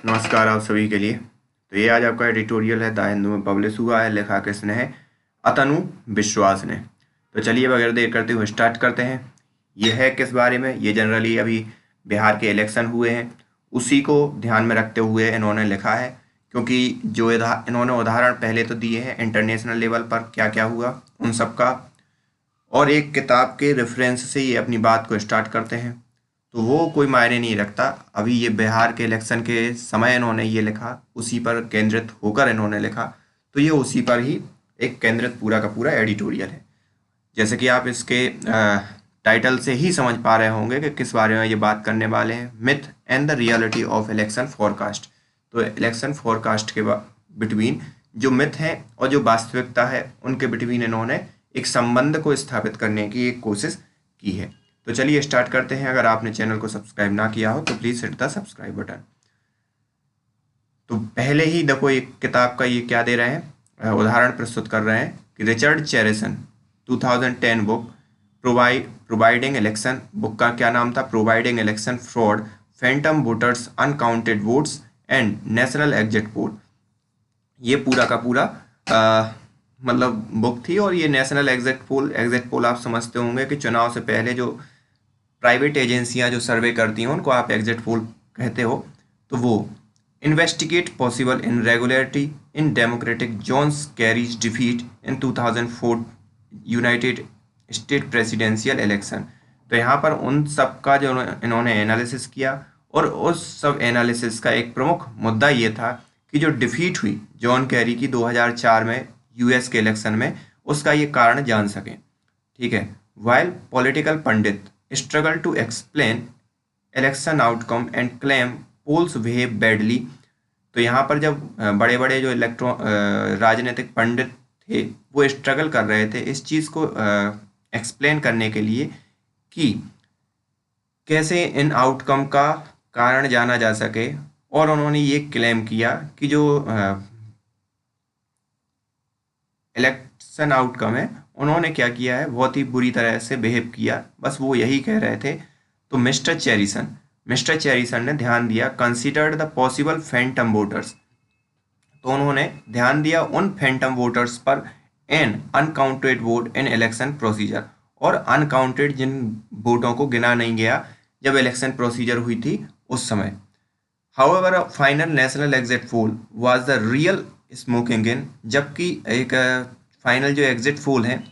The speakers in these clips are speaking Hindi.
नमस्कार आप सभी के लिए। तो ये आज आपका एडिटोरियल है द हिंदू में पब्लिश हुआ है। लिखा किसने है? अतनु विश्वास ने। तो चलिए बगैर देर करते हुए स्टार्ट करते हैं। ये है किस बारे में? ये जनरली अभी बिहार के इलेक्शन हुए हैं, उसी को ध्यान में रखते हुए इन्होंने लिखा है। क्योंकि जो इन्होंने उदाहरण पहले तो दिए हैं इंटरनेशनल लेवल पर क्या क्या हुआ उन सब का, और एक किताब के रेफरेंस से ये अपनी बात को स्टार्ट करते हैं। तो वो कोई मायने नहीं रखता। अभी ये बिहार के इलेक्शन के समय इन्होंने ये लिखा, उसी पर केंद्रित होकर इन्होंने लिखा। तो ये उसी पर ही एक केंद्रित पूरा का पूरा एडिटोरियल है। जैसे कि आप इसके टाइटल से ही समझ पा रहे होंगे कि किस बारे में ये बात करने वाले हैं। Myth and the reality of election forecast. तो इलेक्शन फोरकास्ट के बिटवीन जो मिथ है और जो वास्तविकता है उनके बिटवीन इन्होंने एक संबंध को स्थापित करने की एक कोशिश की है। तो चलिए स्टार्ट करते हैं। अगर आपने चैनल को सब्सक्राइब ना किया हो तो please hit the subscribe button. तो पहले ही देखो एक किताब का ये क्या दे रहे हैं, उदाहरण प्रस्तुत कर रहे हैं कि Richard Charnin 2010 book providing election, book का क्या नाम था? Providing election fraud, phantom voters, uncounted votes and national exit poll. ये पूरा का पूरा मतलब बुक थी। और ये नेशनल एग्जिट पोल आप समझते होंगे कि चुनाव से पहले जो प्राइवेट एजेंसियां जो सर्वे करती हैं उनको आप एग्जिट पोल कहते हो। तो वो investigate possible irregularity in democratic John's Kerry's defeat in 2004 United State presidential election. तो यहाँ पर उन सब का जो इन्होंने एनालिसिस किया, और उस सब एनालिसिस का एक प्रमुख मुद्दा ये था कि जो डिफीट हुई जॉन कैरी की 2004 में यूएस के इलेक्शन में, उसका ये कारण जान सकें। ठीक है। While political pundit struggle to explain election outcome and claim polls behave badly. तो यहाँ पर जब बड़े बड़े जो राजनीतिक पंडित थे वो स्ट्रगल कर रहे थे इस चीज़ को एक्सप्लेन करने के लिए कि कैसे इन आउटकम का कारण जाना जा सके। और उन्होंने ये क्लेम किया कि जो इलेक्शन आउटकम है उन्होंने क्या किया है, बहुत ही बुरी तरह से बिहेव किया। बस वो यही कह रहे थे। तो मिस्टर चेरिसन ने ध्यान दिया, considered the possible phantom voters. तो उन्होंने ध्यान दिया उन फैंटम वोटर्स पर an uncounted vote in election procedure, और अनकाउंटेड जिन वोटों को गिना नहीं गया जब इलेक्शन प्रोसीजर हुई थी उस समय। However a final national exit pole was the real smoking gun. जबकि एक फाइनल जो एग्जिट पोल है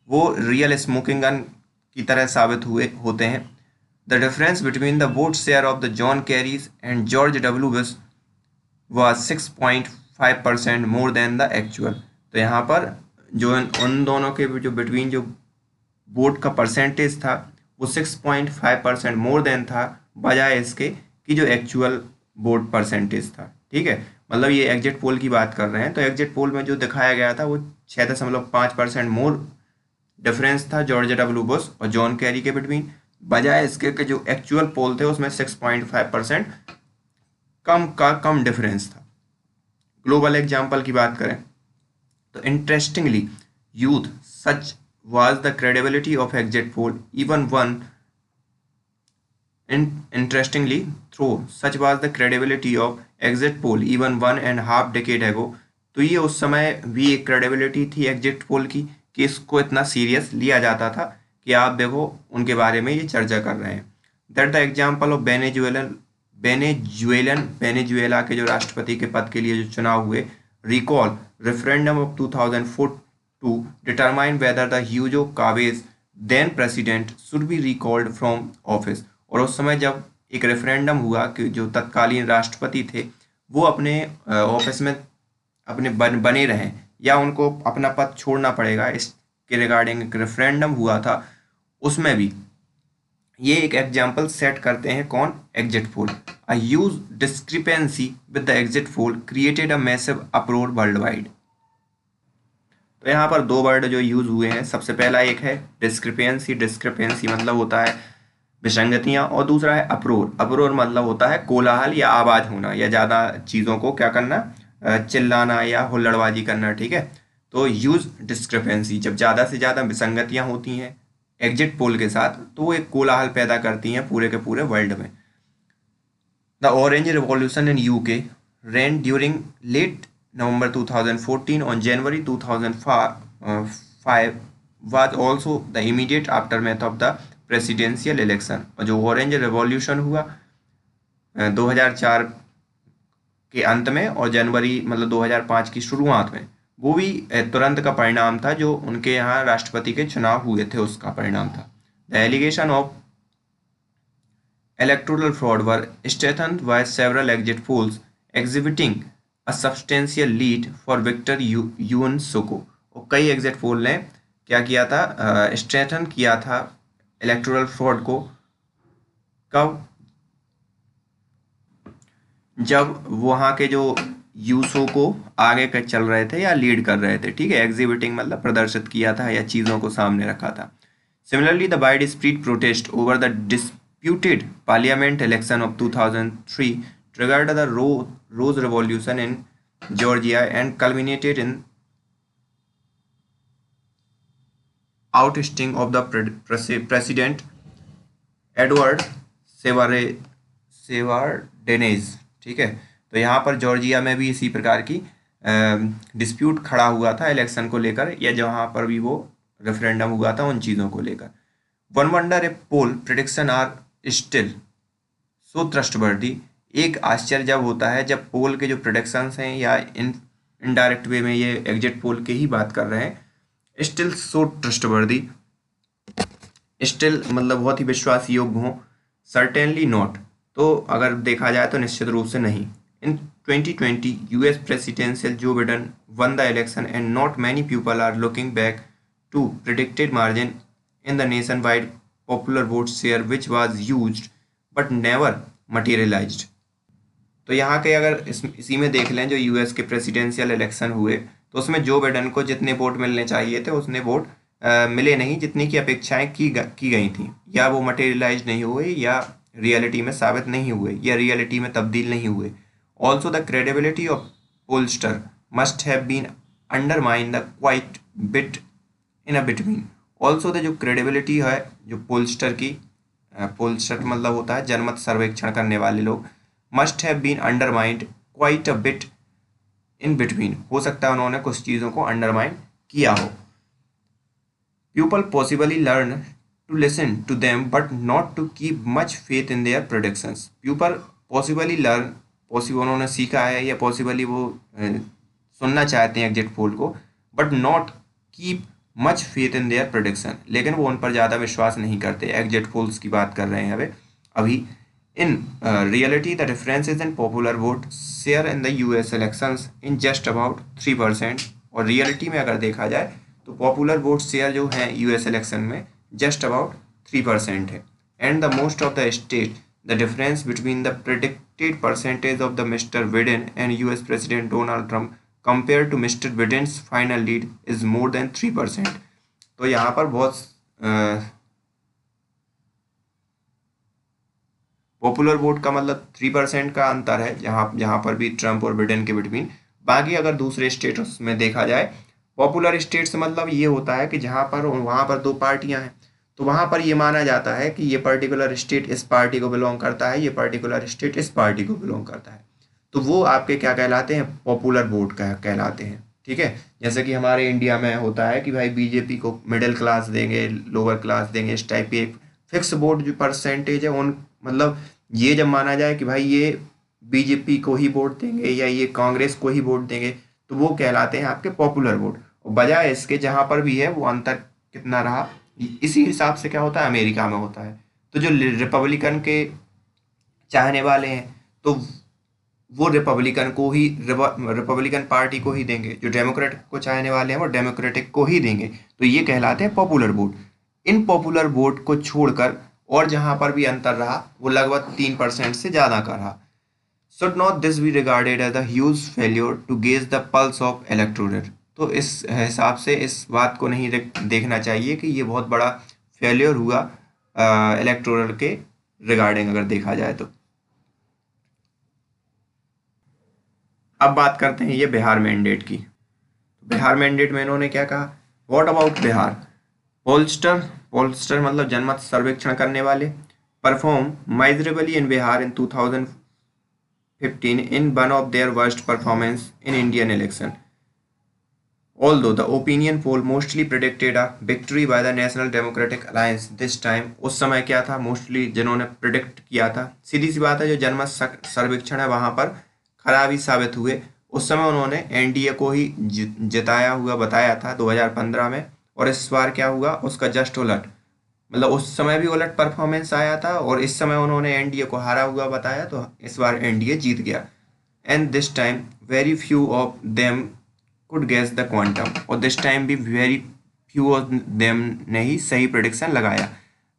वो रियल स्मोकिंग गन की तरह साबित होते हैं। The difference between the vote share of the John carries and George W Bush was 6.5% more than the actual. तो यहाँ पर जो उन दोनों के जो बिटवीन जो वोट का परसेंटेज था वो 6.5% मोर देन था, बजाय इसके कि जो एक्चुअल वोट परसेंटेज था। ठीक है। मतलब ये एग्जिट पोल की बात कर रहे हैं। तो एग्जिट पोल में जो दिखाया गया था वो 6.5% मोर डिफरेंस था जॉर्ज डब्ल्यू बुश और जॉन कैरी के बिटवीन, बजाय इसके कि जो एक्चुअल पोल थे उसमें 6.5% कम डिफरेंस था। ग्लोबल एग्जाम्पल की बात करें तो interestingly youth such was the credibility of exit poll even one interestingly through such was the credibility of exit poll even 1.5 decade ago। तो ये उस समय भी एक क्रेडिबिलिटी थी एग्जिट पोल की कि इसको इतना सीरियस लिया जाता था कि आप देखो उनके बारे में ये चर्चा कर रहे हैं। That the example of Venezuela के जो राष्ट्रपति के पद के लिए जो चुनाव हुए, recall referendum of 2004 to determine whether the Hugo Chavez then president should be recalled from office। और उस समय जब एक रेफरेंडम हुआ कि जो तत्कालीन राष्ट्रपति थे वो अपने ऑफिस में अपने बने रहें या उनको अपना पद छोड़ना पड़ेगा, इसके रिगार्डिंग एक रेफरेंडम हुआ था। उसमें भी ये एक एग्जाम्पल सेट करते हैं कौन? Exit poll. A huge discrepancy with the exit poll created a massive uproar world wide. तो यहाँ पर दो वर्ड जो यूज हुए हैं, सबसे पहला एक है डिस्क्रिपेंसी। डिस्क्रिपेंसी मतलब होता है विसंगतियाँ, और दूसरा है अप्रोर। अप्रोर मतलब होता है कोलाहल या आवाज़ होना या ज़्यादा चीज़ों को क्या करना, चिल्लाना या हुल्लड़बाजी करना। ठीक है। तो यूज डिस्क्रिपेंसी जब ज़्यादा से ज़्यादा विसंगतियाँ होती हैं एग्जिट पोल के साथ तो वो एक कोलाहल पैदा करती हैं पूरे के पूरे वर्ल्ड में। The orange revolution in UK ran during late November 2014 on January 2005 was also the immediate aftermath of the presidential election। और जो ऑरेंज रिवॉल्यूशन हुआ 2004 के अंत में और जनवरी मतलब 2005 की शुरुआत में, वो भी तुरंत का परिणाम था जो उनके यहाँ राष्ट्रपति के चुनाव हुए थे उसका परिणाम था। The allegation of electoral fraud were strengthened by several exit polls exhibiting a substantial lead for Victor Yuan Soko। और कई एग्जिट पोल ने क्या किया था, स्ट्रेंथन किया था इलेक्टोरल फ्रॉड को। कब? जब वहाँ के जो यूसो को आगे कर चल रहे थे या लीड कर रहे थे, ठीक है। एग्जिबिटिंग मतलब प्रदर्शित किया था या चीज़ों को सामने रखा था। Similarly the wide spread protest over the disputed parliament election of 2003 triggered the Rose Revolution in Georgia and culminated in ousting of the president Edward Severdenez। ठीक है, तो यहाँ पर जॉर्जिया में भी इसी प्रकार की डिस्प्यूट खड़ा हुआ था इलेक्शन को लेकर, या जहाँ पर भी वो रेफरेंडम हुआ था उन चीज़ों को लेकर। One wonder a poll prediction are still so trustworthy. एक आश्चर्य जब होता है जब पोल के जो प्रेडिक्शंस हैं या इनडायरेक्ट वे में ये एग्जिट पोल के ही बात कर रहे हैं, स्टिल सो ट्रस्टवर्दी, स्टिल मतलब बहुत ही विश्वास योग्य हो। सर्टेनली नॉट, तो अगर देखा जाए तो निश्चित रूप से नहीं। In 2020 US presidential Joe Biden won the election and not many people are looking back to predicted margin in the nationwide popular vote share which was used but never materialized। तो यहाँ के अगर इसी में देख लें जो यूएस के प्रेसिडेंशियल इलेक्शन हुए तो उसमें जो बिडेन को जितने वोट मिलने चाहिए थे उतने वोट मिले नहीं जितनी की अपेक्षाएं की गई थी, या वो मटेरियलाइज नहीं हुए, या रियलिटी में साबित नहीं हुए, या रियलिटी में तब्दील नहीं हुए। Also the credibility of pollster must have been undermine the quite bit in a between. Also the जो क्रेडिबिलिटी है जो पोलस्टर की, पोलस्टर मतलब होता है जनमत सर्वेक्षण करने वाले लोग, must have been undermined quite a bit in between, हो सकता है उन्होंने कुछ चीज़ों को अंडरमाइन किया हो। People possibly learn to listen to them but not to keep much faith in their predictions. People possibly learn, possible उन्होंने सीखा है या पॉसिबली वो सुनना चाहते हैं एग्जिट पोल को, but not keep much faith in there prediction, लेकिन वो उन पर ज़्यादा विश्वास नहीं करते। एग्जिट पोल्स की बात कर रहे हैं अभी। In reality the differences in popular vote share in the US elections in just about 3%। और रियलिटी में अगर देखा जाए तो पॉपुलर वोट शेयर जो है यूएस इलेक्शन में जस्ट अबाउट 3% है। And the most of the state the difference between the predicted percentage of the mister Biden and US president Donald Trump compare to mister Biden's final lead is more than 3%। तो यहाँ पर बहुत पॉपुलर वोट का मतलब 3% का अंतर है जहाँ पर भी ट्रंप और बिडेन के बिटवीन। बाकी अगर दूसरे स्टेट्स में देखा जाए, पॉपुलर स्टेट्स मतलब ये होता है कि जहाँ पर वहाँ पर दो पार्टियाँ हैं, तो वहाँ पर ये माना जाता है कि ये पर्टिकुलर स्टेट इस पार्टी को बिलोंग करता है, ये पर्टिकुलर स्टेट इस पार्टी को बिलोंग करता है, तो वो आपके क्या कहलाते हैं, पॉपुलर वोट कहलाते हैं। ठीक है, जैसे कि हमारे इंडिया में होता है कि भाई बीजेपी को मिडिल क्लास देंगे, लोअर क्लास देंगे, इस टाइप की एक फिक्स वोट जो परसेंटेज है उन मतलब ये जब माना जाए कि भाई ये बीजेपी को ही वोट देंगे या ये कांग्रेस को ही वोट देंगे, तो वो कहलाते हैं आपके पॉपुलर वोट। और बजाय इसके जहाँ पर भी है वो अंतर कितना रहा, इसी हिसाब से क्या होता है अमेरिका में होता है। तो जो रिपब्लिकन के चाहने वाले हैं तो वो रिपब्लिकन पार्टी को ही देंगे, जो डेमोक्रेट को चाहने वाले हैं वो डेमोक्रेटिक को ही देंगे, तो ये कहलाते हैं पॉपुलर वोट। इन पॉपुलर वोट को छोड़कर और जहां पर भी अंतर रहा वो लगभग 3% से ज़्यादा का रहा। Should not this be regarded as the huge failure to gauge the pulse of electorate. तो इस हिसाब से इस बात को नहीं देखना चाहिए कि ये बहुत बड़ा फेल्योर हुआ इलेक्टोरल के रिगार्डिंग अगर देखा जाए तो। अब बात करते हैं ये बिहार मैंडेट की। बिहार मैंडेट में इन्होंने क्या कहा, व्हाट अबाउट बिहार, पोलस्टर मतलब जनमत सर्वेक्षण करने वाले, perform miserably in Bihar in 15 in one of their worst performance in Indian election. Although the opinion poll mostly predicted a victory by the National Democratic Alliance this time, उस समय क्या था, मोस्टली जिन्होंने प्रिडिक्ट किया था, सीधी सी बात है, जो जनमत सर्वेक्षण है वहां पर खराब ही साबित हुए। उस समय उन्होंने एनडीए को ही जिताया हुआ बताया था 2015 में, और इस बार क्या हुआ, उसका जस्ट उलट, मतलब उस समय भी उलट परफॉर्मेंस आया था और इस समय उन्होंने एनडीए को हारा हुआ बताया, तो इस बार एनडीए जीत गया। And this time very few of them could guess the quantum, और दिस टाइम भी वेरी फ्यू ऑफ देम ने ही सही प्रिडिक्शन लगाया।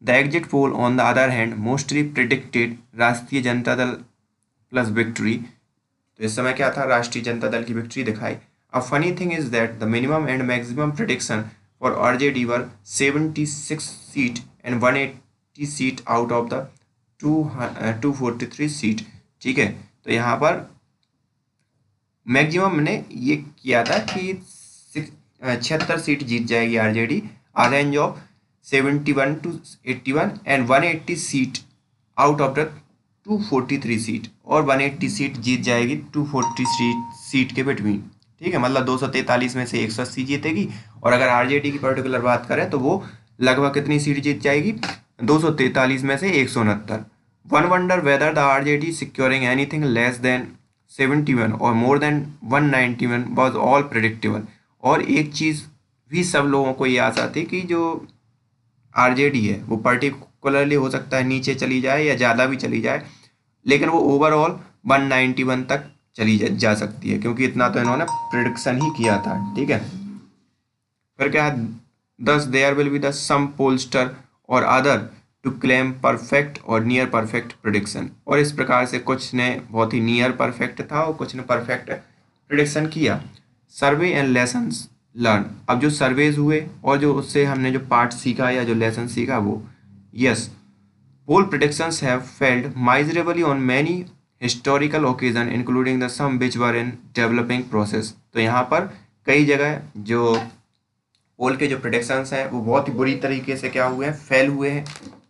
The exit poll on the other hand mostly predicted Rashtriya Janata दल प्लस विक्ट्री, तो इस समय क्या था, राष्ट्रीय जनता दल की विक्ट्री दिखाई। A funny thing is that the minimum and maximum prediction for RJD were 76 seat and 180 seat out of the 243 seat. ठीक है, तो यहाँ पर मैक्सिमम ने ये किया था कि 76 सीट जीत जाएगी RJD, a range of 71 to 81 and 180 seat out of the 243 seat, और 180 सीट जीत जाएगी 243 सीट के बिटवीन। ठीक है, मतलब 243 में से 180 जीतेगी, और अगर आरजेडी की पर्टिकुलर बात करें तो वो लगभग कितनी सीट जीत जाएगी, 243 में से 169। One wonder whether the RJD securing anything less than 71 और more than 191 was all predictable. और एक चीज़ भी सब लोगों को ये आशा थी कि जो आरजेडी है वो पर्टिकुलरली हो सकता है नीचे चली जाए या ज़्यादा भी चली जाए, लेकिन वो ओवरऑल 191 तक चली जा सकती है, क्योंकि इतना तो इन्होंने प्रिडिक्शन ही किया था। ठीक है, फिर क्या है, दस there will be the some pollster और अदर टू क्लेम परफेक्ट और नियर परफेक्ट प्रिडिक्शन, और इस प्रकार से कुछ ने बहुत ही नियर परफेक्ट था और कुछ ने परफेक्ट प्रिडिक्शन किया। सर्वे एंड लेसन्स लर्न, अब जो सर्वेज हुए और जो उससे हमने जो पार्ट सीखा या जो लेसन सीखा वो, yes, poll predictions have failed miserably on many historical occasion including the sum which were in developing process. तो यहाँ पर कई जगह जो पोल के जो प्रिडिक्शंस हैं वो बहुत ही बुरी तरीके से क्या हुए हैं, फेल हुए हैं।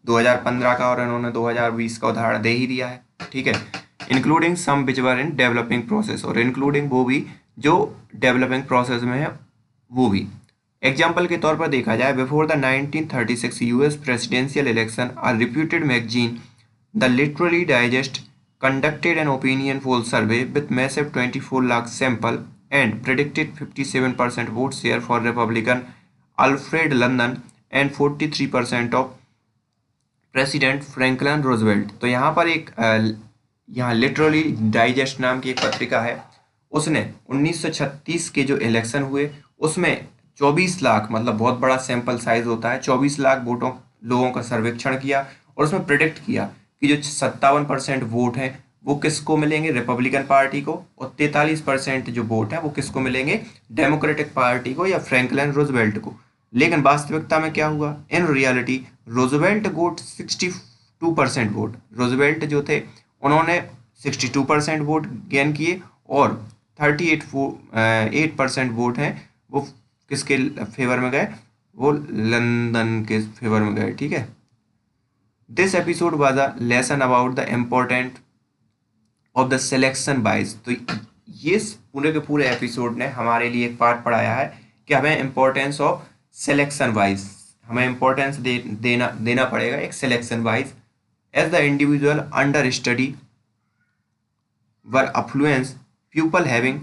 2015 का और इन्होंने 2020 का उदाहरण दे ही दिया है। ठीक है, including some which were in developing process, और इंक्लूडिंग वो भी जो डेवलपिंग प्रोसेस में है वो भी। एग्जाम्पल के तौर पर देखा जाए, before the 1936 US presidential election a reputed magazine the literary digest conducted an opinion poll survey with massive 24 lakh sample and predicted 57% vote share for Republican Alfred London and 43% of President Franklin Roosevelt। तो यहाँ पर एक यहाँ लिटरली डाइजेस्ट नाम की एक पत्रिका है, उसने 1936 के जो इलेक्शन हुए उसमें 24 लाख, मतलब बहुत बड़ा सैंपल साइज होता है, 24 लाख वोटों लोगों का सर्वेक्षण किया और उसमें प्रिडिक्ट किया कि जो 57% वोट हैं वो किसको मिलेंगे, रिपब्लिकन पार्टी को, और 43% जो वोट है वो किसको मिलेंगे, डेमोक्रेटिक पार्टी को या फ्रैंकलिन रूजवेल्ट को। लेकिन वास्तविकता में क्या हुआ, in reality Roosevelt got 62% vote, Roosevelt जो थे उन्होंने 62% वोट गेन किए, और 38% वोट हैं वो किसके फेवर में गए, वो लंदन के फेवर में गए। ठीक है, this episode was a lesson about the important of the selection बाइस। तो ये पूरे के पूरे एपिसोड ने हमारे लिए एक पार्ट पढ़ाया है कि हमें इम्पोर्टेंस ऑफ सिलेक्शन वाइज, हमें इम्पोर्टेंस देना पड़ेगा एक selection wise. As the individual under study were affluence people having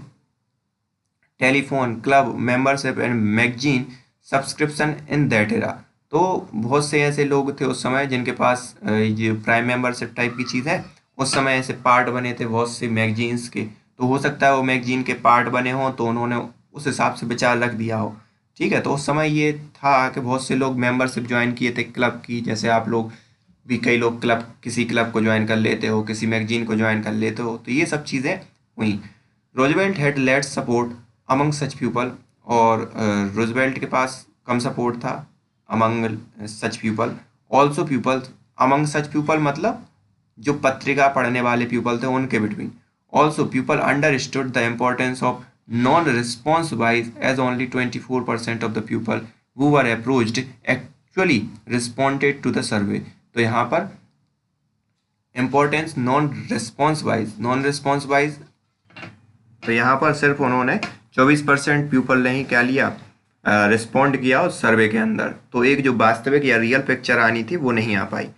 telephone club membership and magazine subscription in that era. तो बहुत से ऐसे लोग थे उस समय जिनके पास ये प्राइम मेंबरशिप टाइप की चीज़ है, उस समय ऐसे पार्ट बने थे बहुत से मैगजीन्स के, तो हो सकता है वो मैगजीन के पार्ट बने हों तो उन्होंने उस हिसाब से विचार रख दिया हो। ठीक है, तो उस समय ये था कि बहुत से लोग मेंबरशिप ज्वाइन किए थे क्लब की, जैसे आप लोग भी कई लोग क्लब, किसी क्लब को ज्वाइन कर लेते हो, किसी मैगजीन को ज्वाइन कर लेते हो, तो ये सब चीज़ें हुई। Roosevelt had let support among such people, और रोजवेल्ट के पास कम सपोर्ट था among such people. Also people among such people मतलब जो पत्रिका पढ़ने वाले पीपल थे उनके बिटवीन। Also people understood the importance of non response wise as only 24% of the people who were approached actually responded to the survey. तो यहाँ पर इम्पोर्टेंस नॉन रिस्पॉन्स वाइज तो यहाँ पर सिर्फ उन्होंने 24% पीपल ने ही क्या लिया, रिस्पॉन्ड किया उस सर्वे के अंदर, तो एक जो वास्तविक या रियल पिक्चर आनी थी वो नहीं आ पाई।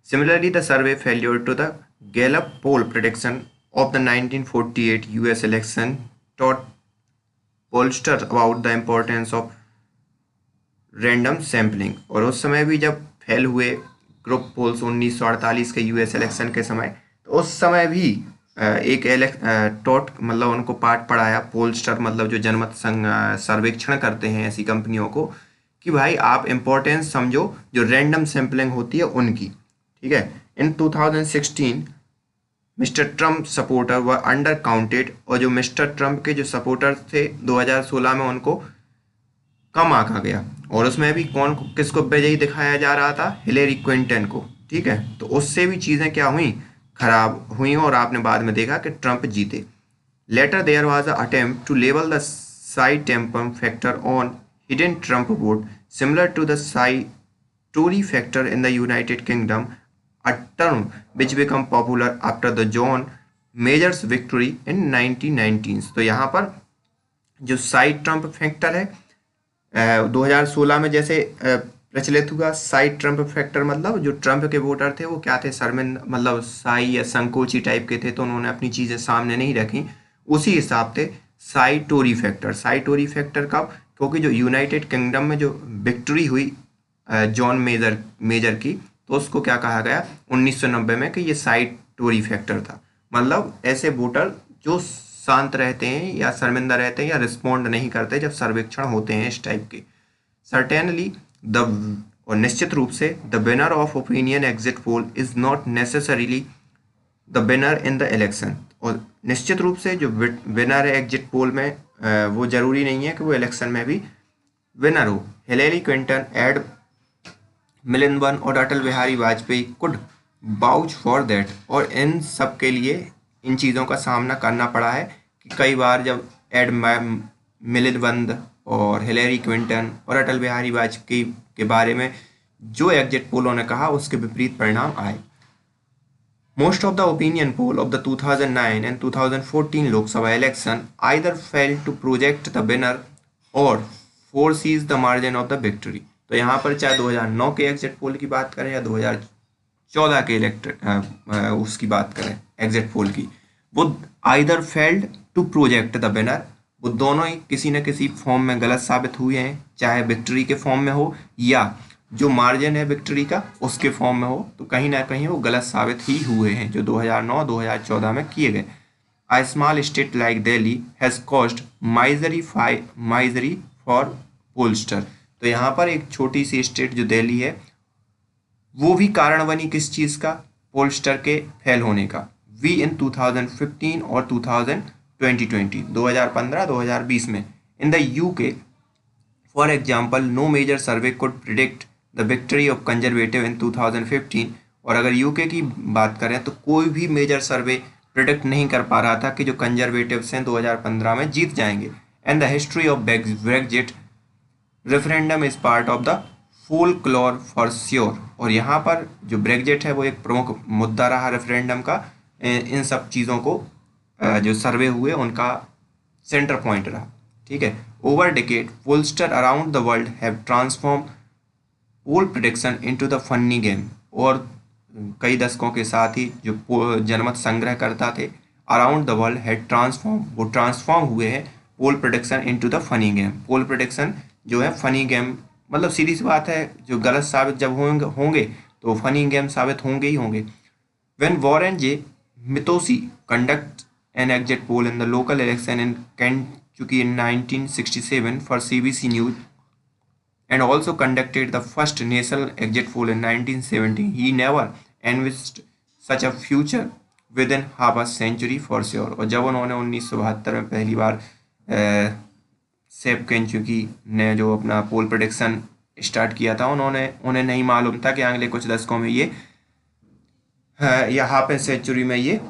Similarly the survey failure to the Gallup poll prediction of the 1948 US election taught pollster about the importance of random sampling. और उस समय भी जब फेल हुए ग्रुप पोल्स 1948 के यूएस इलेक्शन के समय, तो उस समय भी एक टॉट मतलब उनको पाठ पढ़ाया, पोलस्टर मतलब जो जनमत सर्वेक्षण करते हैं ऐसी कंपनियों को, कि भाई आप इम्पोर्टेंस समझो जो रैंडम सैम्पलिंग होती है उनकी। ठीक है, इन 2016 मिस्टर ट्रम्प सपोर्टर व अंडर काउंटेड, और जो मिस्टर ट्रम्प के जो सपोर्टर थे 2016 में उनको कम आंका गया, और उसमें भी किसको विजयी दिखाया जा रहा था, हिलेरी क्लिंटन को। ठीक है, तो उससे भी चीज़ें क्या हुई, खराब हुई, और आपने बाद में देखा कि ट्रम्प जीते। Later there was a attempt to level the shy Trump factor on hidden Trump vote similar to the shy Tory factor in the United Kingdom, a term which became popular after the John Major's victory in 1919। तो यहाँ पर जो साइड ट्रम्प फैक्टर है 2016 में जैसे प्रचलित हुआ, साइड ट्रम्प फैक्टर मतलब जो ट्रम्प के वोटर थे वो क्या थे, शर्मिंद मतलब साई या संकोची टाइप के थे, तो उन्होंने अपनी चीज़ें सामने नहीं रखी। उसी हिसाब से साई टोरी फैक्टर कब, क्योंकि जो यूनाइटेड किंगडम में जो विक्ट्री हुई जॉन मेजर की, तो उसको क्या कहा गया 1990 में कि ये साइड टोरी फैक्टर था। मतलब ऐसे वोटर जो शांत रहते हैं या शर्मिंदा रहते हैं या रिस्पॉन्ड नहीं करते जब सर्वेक्षण होते हैं इस टाइप के। सर्टेनली द, और निश्चित रूप से the winner of opinion exit pole is not necessarily the winner in the election. और निश्चित रूप से जो विनर है एग्जिट पोल में वो जरूरी नहीं है कि वो इलेक्शन में भी विनर हो। Hillary Clinton, Ed Miliband one और Atal Bihari Vajpayee could vouch for that. और इन सब के लिए इन चीज़ों का सामना करना पड़ा है कि कई बार जब एड मिलिंद वन और हिलेरी क्लिंटन और अटल बिहारी वाजपेयी के बारे में जो एग्जिट पोलों ने कहा उसके विपरीत परिणाम आए। Most of the opinion poll of the 2009 and 2014 Lok Sabha election either failed to project the winner or foresees the margin of the victory। तो यहाँ पर चाहे 2009 के एग्जिट पोल की बात करें या 2014 के उसकी बात करें एग्जिट पोल की, वो either failed to project the winner, वो दोनों ही किसी न किसी फॉर्म में गलत साबित हुए हैं, चाहे विक्ट्री के फॉर्म में हो या जो मार्जिन है विक्ट्री का उसके फॉर्म में हो, तो कहीं ना कहीं वो गलत साबित ही हुए हैं जो 2009-2014 में किए गए। A small state like Delhi has caused misery for pollster। तो यहाँ पर एक छोटी सी स्टेट जो दिल्ली है वो भी कारण बनी किस चीज़ का, पोलस्टर के फेल होने का। वी इन 2015 और 2020 में in the UK for example no major survey could predict the victory of conservative in 2015। और अगर यूके की बात करें तो कोई भी मेजर सर्वे प्रिडिक्ट नहीं कर पा रहा था कि जो कंजर्वेटिव्स हैं 2015 में जीत जाएंगे। And the history of Brexit referendum is part of the folklore for sure. और यहाँ पर जो ब्रेक्जिट है वो एक प्रमुख मुद्दा रहा रेफरेंडम का, इन सब चीज़ों को जो सर्वे हुए उनका सेंटर पॉइंट रहा। ठीक है, over decade pollster around the world have transform poll prediction into the funny game. और कई दशकों के साथ ही जो जनमत संग्रह करता थे around the world had transform हुए हैं poll prediction into the funny game. Poll prediction जो है फनी गेम, मतलब सीधी सी बात है, जो गलत साबित जब होंगे तो फनी गेम साबित होंगे ही होंगे। When Warren J Mitofsky conduct an exit poll in the local election in Kentucky in 1967 for CBC News and also conducted the first national exit poll in 1970, he never envisaged such a future within half a century for sure। और जब उन्होंने 1972 में पहली बार सेप केंचुकी ने जो अपना पोल प्रेडिक्शन स्टार्ट किया था, उन्हें नहीं मालूम था कि अगले कुछ दशकों में ये या हाफ ए सेंचुरी में ये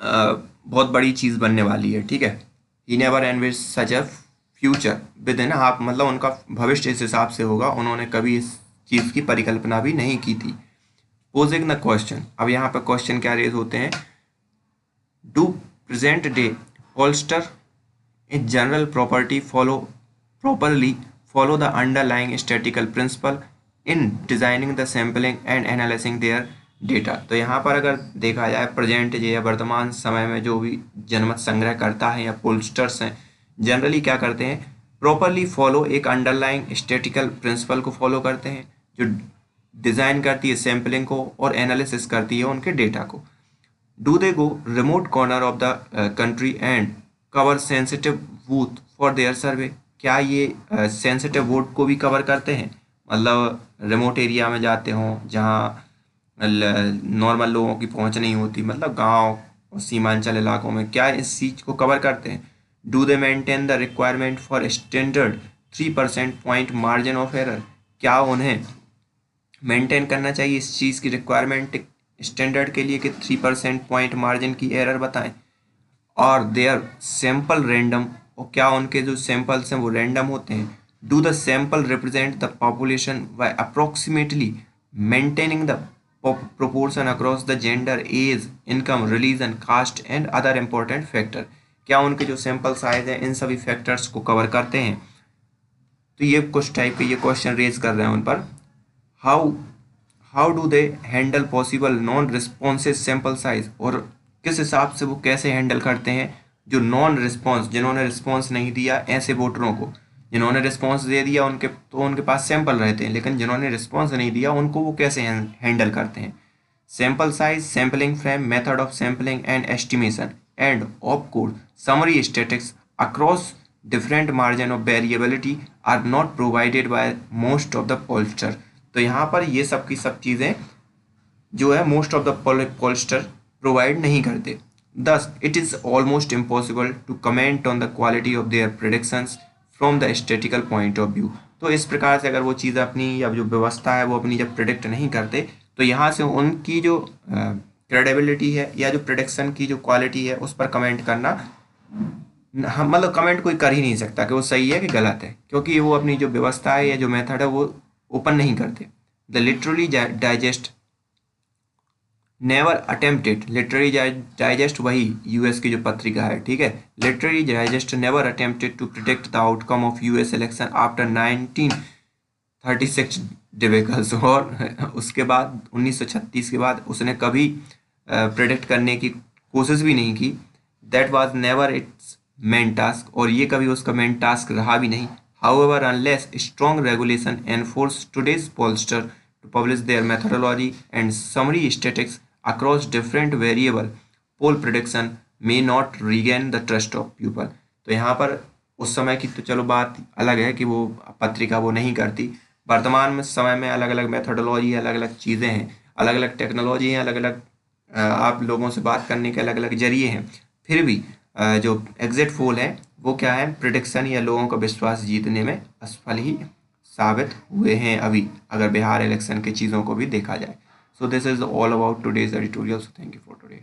बहुत बड़ी चीज़ बनने वाली है। ठीक है, he never envisage such a future with in half, मतलब उनका भविष्य इस हिसाब से होगा, उन्होंने कभी इस चीज़ की परिकल्पना भी नहीं की थी। पोजिंग द क्वेश्चन, अब यहाँ पर क्वेश्चन क्या रेज होते हैं, do present day pollster in general property properly follow the underlying statistical principle in designing the sampling and analyzing their data। तो यहाँ पर अगर देखा जाए प्रेजेंट या वर्तमान समय में जो भी जनमत संग्रह करता है या पोलस्टर्स हैं, जनरली क्या करते हैं, प्रॉपरली फॉलो एक अंडरलाइंग स्टैटिस्टिकल प्रिंसिपल को फॉलो करते हैं जो डिज़ाइन करती है सैम्पलिंग को और एनालिसिस करती है उनके डेटा को। Do they go remote corner of the country and cover sensitive booth for their survey, क्या ये सेंसिटिव वोट को भी कवर करते हैं, मतलब रिमोट एरिया में जाते हों जहाँ नॉर्मल लोगों की पहुँच नहीं होती, मतलब गांव और सीमांचल इलाकों में, क्या इस चीज़ को कवर करते हैं। Do they maintain the requirement for standard 3% point margin of error, क्या उन्हें मेंटेन करना चाहिए इस चीज़ की रिक्वायरमेंट स्टैंडर्ड के लिए कि 3% पॉइंट मार्जिन की एरर बताएं। और देयर सैंपल रैंडम, और क्या उनके जो सैंपल्स हैं वो रैंडम होते हैं। Do the sample represent the population bye approximately maintaining the proportion across the gender, age, income, religion, caste and other important factor, क्या उनके जो सैंपल साइज है इन सभी फैक्टर्स को कवर करते हैं। तो ये कुछ टाइप के ये क्वेश्चन रेज कर रहे हैं उन पर। How do they handle possible non responsive sample size, और किस हिसाब से वो कैसे हैंडल करते हैं जो नॉन रिस्पॉन्स, जिन्होंने रिस्पॉन्स नहीं दिया ऐसे वोटरों को। जिन्होंने रिस्पॉन्स दे दिया उनके पास सैंपल रहते हैं, लेकिन जिन्होंने रिस्पॉन्स नहीं दिया उनको वो कैसे हैंडल करते हैं। Sample size, sampling frame, method of sampling and estimation and of code summary statistics across different margin of variability are not provided by most of the pollster. तो यहाँ पर ये सब की सब चीज़ें जो है most of the pollster provide नहीं करते। Thus, it is almost impossible to comment on the quality of their predictions from the statistical point of view। तो इस प्रकार से अगर वो चीज़ अपनी या जो व्यवस्था है वो अपनी जब प्रिडिक्ट नहीं करते तो यहाँ से उनकी जो क्रेडिबिलिटी है या जो प्रिडिक्शन की जो क्वालिटी है उस पर कमेंट करना, हम मतलब कमेंट कोई कर ही नहीं सकता कि वो सही है कि गलत है, क्योंकि वो अपनी जो व्यवस्था है या जो मेथड है वो ओपन नहीं करते। The literally digest never attempted, literary digest वही यूएस की जो पत्रिका है, ठीक है, literary digest never attempted to predict the outcome of US election after 1936 debacles, और उसके बाद 1936 के बाद उसने कभी प्रिडिक्ट करने की कोशिश भी नहीं की। That was never its main task, और ये कभी उसका मेन टास्क रहा भी नहीं। However unless strong regulation enforce today's pollster to publish their methodology and summary statistics across different variable, poll prediction may not regain the trust of people। तो यहाँ पर उस समय की तो चलो बात अलग है कि वो पत्रिका वो नहीं करती, वर्तमान में समय में अलग अलग मेथोडोलॉजी, अलग अलग चीज़ें हैं, अलग अलग टेक्नोलॉजी हैं, अलग अलग आप लोगों से बात करने के अलग अलग जरिए हैं, फिर भी जो एग्जिट पोल है वो क्या है, प्रिडिक्शन या लोगों का विश्वास जीतने में असफल ही साबित हुए हैं अभी, अगर बिहार इलेक्शन के चीज़ों को भी देखा जाए। So this is all about today's editorial. So thank you for today.